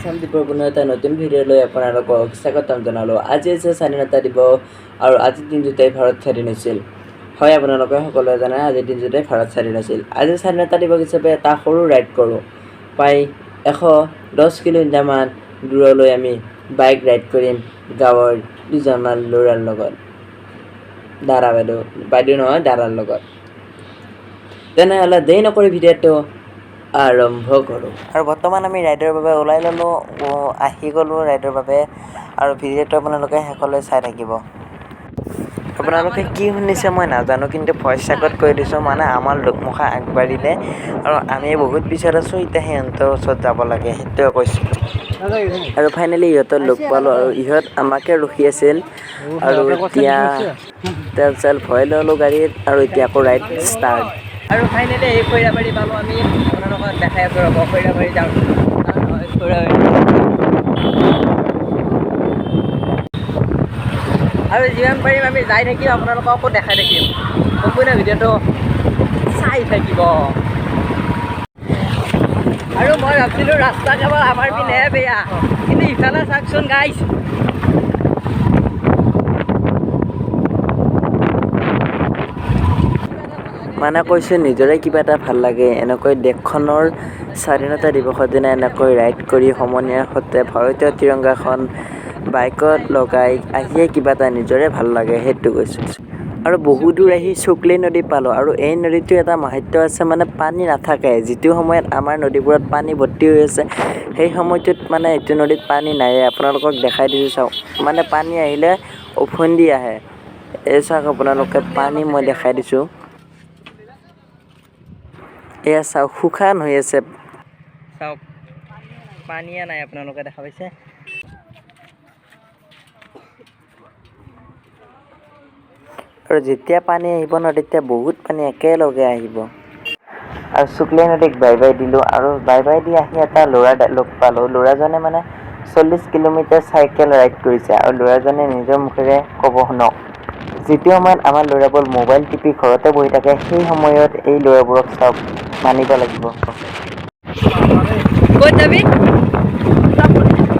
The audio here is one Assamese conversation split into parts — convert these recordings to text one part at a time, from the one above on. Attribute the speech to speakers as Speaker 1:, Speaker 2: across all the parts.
Speaker 1: সন্দীপৰ পুনৰ এটা নতুন ভিডিঅ'লৈ আপোনালোকক স্বাগতম জনালোঁ। আজি হৈছে স্বাধীনতা দিৱস আৰু আজিৰ দিনটোতে ভাৰত স্বাধীন হৈছিল। হয়, আপোনালোকে সকলোৱে জানে আজিৰ দিনটোতে ভাৰত স্বাধীন হৈছিল। আজি স্বাধীনতা দিৱস হিচাপে এটা সৰু ৰাইড কৰোঁ। প্ৰায় 110 কিলোমিটাৰমান দূৰলৈ আমি বাইক ৰাইড কৰিম গাঁৱৰ দুজনমান ল'ৰাৰ লগত। বাইদেউ নহয়, দাদাৰ লগত। তেনেহ'লে দেৰি নকৰি ভিডিঅ'টো আৰম্ভ কৰোঁ। আৰু বৰ্তমান আমি ৰাইডৰ বাবে ওলাই ল'লোঁ, আহি গ'লোঁ ৰাইডৰ বাবে। আৰু ভিডিঅ'টো আপোনালোকে শেষলৈ চাই থাকিব। আপোনালোকে কি শুনিছে মই নাজানো, কিন্তু ভইচ ৰেকৰ্ড কৰি দিছোঁ, মানে আমাৰ লোকমুখা আগবাঢ়িলে আৰু আমি বহুত পিছত আছোঁ, এতিয়া সিহঁতৰ ওচৰত যাব লাগে, সেইটোৱে কৈছোঁ। আৰু ফাইনেলি ইহঁতৰ লগ পালোঁ আৰু ইহঁত আমাকে ৰখি আছিল। আৰু এতিয়া তেল চেল ভৰাই ল'লোঁ গাড়ীত আৰু এতিয়া আকৌ ৰাইড ষ্টাৰ্ট। আৰু ফাইনেলি এই খৈৰাবাৰী পালোঁ আমি, আপোনালোকক দেখাই আছোঁ ৰ'ব। খৈৰাবাৰী যাওঁ, আৰু যিমান পাৰিম আমি যাই থাকিম, আপোনালোককো দেখাই থাকিম। সম্পূৰ্ণ ভিডিঅ'টো চাই থাকিব। আৰু মই ভাবিছিলোঁ ৰাস্তা কেৱল আমাৰ পিনেহে বেয়া, কিন্তু ইফালে চাওকচোন গাইছ। মানে কৈছোঁ নিজৰে কিবা এটা ভাল লাগে, এনেকৈ দেশখনৰ স্বাধীনতা দিৱসৰ দিনা এনেকৈ ৰাইড কৰি সমনীয়াৰ সৈতে ভাৰতীয় তিৰংগাখন বাইকত লগাই আহিয়ে কিবা এটা নিজৰে ভাল লাগে, সেইটো কৈছোঁ। আৰু বহু দূৰ আহি শুকলেই নদী পালোঁ। আৰু এই নদীটো এটা মাহাত্য আছে, মানে পানী নাথাকে। যিটো সময়ত আমাৰ নদীবোৰত পানী ভৰ্তি হৈ আছে, সেই সময়টোত মানে এইটো নদীত পানী নাহে। আপোনালোকক দেখাই দিছোঁ চাওক, মানে পানী আহিলে উফন্দি আহে। এই চাওক আপোনালোকে, পানী মই দেখাই দিছোঁ। এয়া চাওক, শুকান হৈ আছে চাওক, পানীয়ে নাই, আপোনালোকে দেখা পাইছে। আৰু যেতিয়া পানী আহিব ন, তেতিয়া বহুত পানী একেলগে আহিব। আৰু শুকলেই নদীক বাই বাই দিলোঁ, আৰু বাই বাই দি আহি এটা ল'ৰা লগ পালোঁ। ল'ৰাজনে মানে 40 কিলোমিটাৰ চাইকেল ৰাইড কৰিছে। আৰু ল'ৰাজনে নিজৰ মুখেৰে ক'ব শুনক, যিটো সময়ত আমাৰ ল'ৰাবোৰ মোবাইল টিপি ঘৰতে বহি থাকে, সেই সময়ত এই ল'ৰাবোৰক চাওক, মানিব লাগিব। ক'ত যাবি?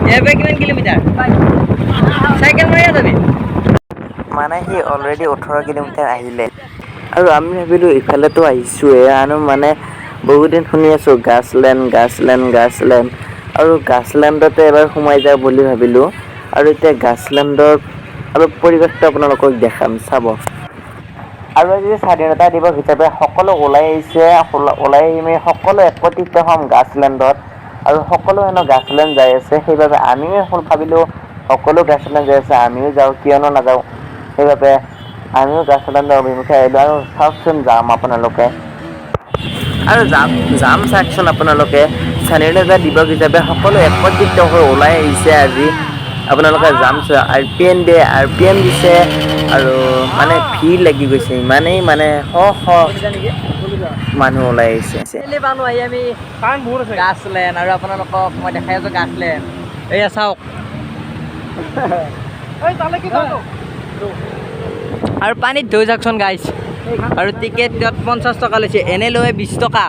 Speaker 1: ইয়াৰ পৰা কিমান কিলোমিটাৰ? চাইকেল মাৰিয়ে যাবি? মানে সি অলৰেডি 18 কিলোমিটাৰ আহিলে। আৰু আমি ভাবিলোঁ ইফালেতো আহিছোঁহে, আৰু মানে বহুদিন শুনি আছোঁ গাছলেণ্ড। আৰু গাছলেণ্ডতে এবাৰ সোমাই যাওঁ বুলি ভাবিলোঁ। আৰু এতিয়া গাছলেণ্ডৰ অলপ পৰিৱেশটো আপোনালোকক দেখাম, চাব। আৰু আজি স্বাধীনতা দিৱস হিচাপে সকলো ওলাই আহিছে, ওলাই আহি আমি সকলো একত্ৰিত হ'ম গাছলেণ্ডত। আৰু সকলো হেনো গাছলেণ্ড যাই আছে, সেইবাবে আমিও ভাবিলোঁ সকলো গাছলেণ্ড যাই আছে, আমিও যাওঁ, কিয়নো নাযাওঁ। সেইবাবে আমিও গাছলেণ্ডৰ অভিমুখে আহিলোঁ। আৰু চাওকচোন যাম আপোনালোকে, আৰু যাম চাওকচোন আপোনালোকে। স্বাধীনতা দিৱস হিচাপে সকলো একত্ৰিত হৈ ওলাই আহিছে আজি। আপোনালোকে যাম চোৱা, RPM দিছে, আৰু মানে ভিৰ লাগি গৈছে, ইমানেই মানে শ মানুহ ওলাই আহিছে। পালোঁ আহি আমি গাছলেণ্ড, আৰু আপোনালোকক মই দেখাই আছোঁ গাছলেণ্ড। এয়া চাওক, আৰু পানীত ধুই যাওকচোন গাইছ। আৰু টিকেট 50 টকা লৈছে, এনে লৈ 20 টকা।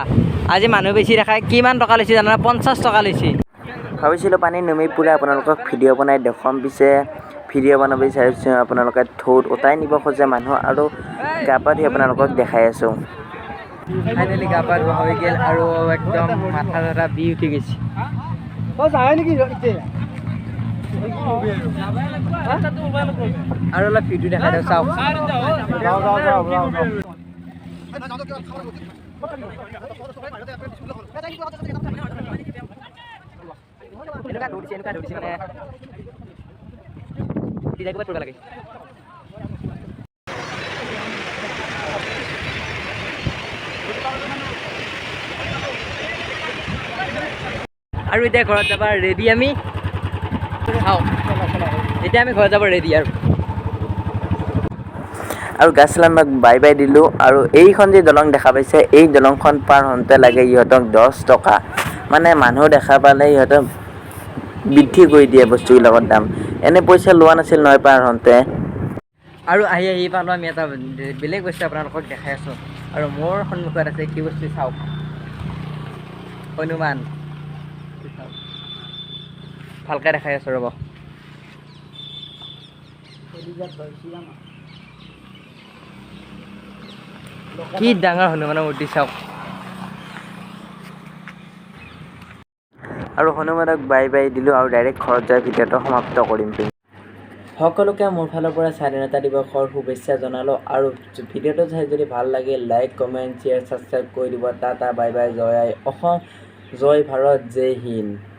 Speaker 1: আজি মানুহ বেছি দেখায়, কিমান টকা লৈছে জানা? 50 টকা লৈছে। ভাবিছিলোঁ পানী নুমি পুৰা আপোনালোকক ভিডিঅ' বনাই দেখুৱাম, পিছে ভিডিঅ' বনাব বিচাৰিছোঁ আপোনালোকে ঢৌত উটাই নিব খোজে মানুহ, আৰু গা পা ধুই আপোনালোকক দেখাই আছোঁ। ফাইনেলি গা পা ধোৱা হৈ গ'ল, আৰু একদম মাথা চাথা বিষ উঠি গৈছে। আৰু অলপ ভিডিঅ' দেখাই দিওঁ, চাওক। এনেকুৱা দৌৰিছে মানে লাগে। আৰু এতিয়া ঘৰত যাব ৰেডি আমি, এতিয়া আমি ঘৰত যাব ৰেডি। আৰু গাছলেণ্ডক বাই বাই দিলোঁ। আৰু এইখন যে দলং দেখা পাইছে, এই দলংখন পাৰ হওঁতে লাগে ইহঁতক 10 টকা। মানে মানুহ দেখা পালে ইহঁতক বৃদ্ধি কৰি দিয়ে বস্তুবিলাকৰ দাম, এনে পইচা লোৱা নাছিল নহয় পাৰ হওঁতে। আৰু আহি পালোঁ আমি এটা বেলেগ বস্তু আপোনালোকক দেখাই আছোঁ। আৰু মোৰ সন্মুখত আছে কি বস্তু চাওক, হনুমান। ভালকৈ দেখাই আছোঁ ৰ'ব। কি ডাঙৰ হনুমানৰ মূৰ্তি চাওক। আৰু হনুমানক বাই বাই দিলোঁ আৰু ডাইৰেক্ট ঘৰত যাই ভিডিঅ'টো সমাপ্ত কৰিম। সকলোকে মোৰ ফালৰ পৰা স্বাধীনতা দিৱসৰ শুভেচ্ছা জনালোঁ আৰু ভিডিঅ'টো চাই যদি ভাল লাগে লাইক কমেণ্ট শ্বেয়াৰ ছাবস্ক্ৰাইব কৰি দিব। টাটা বাই বাই, জয় আই অসম, জয় ভাৰত, জয় হিন্দ।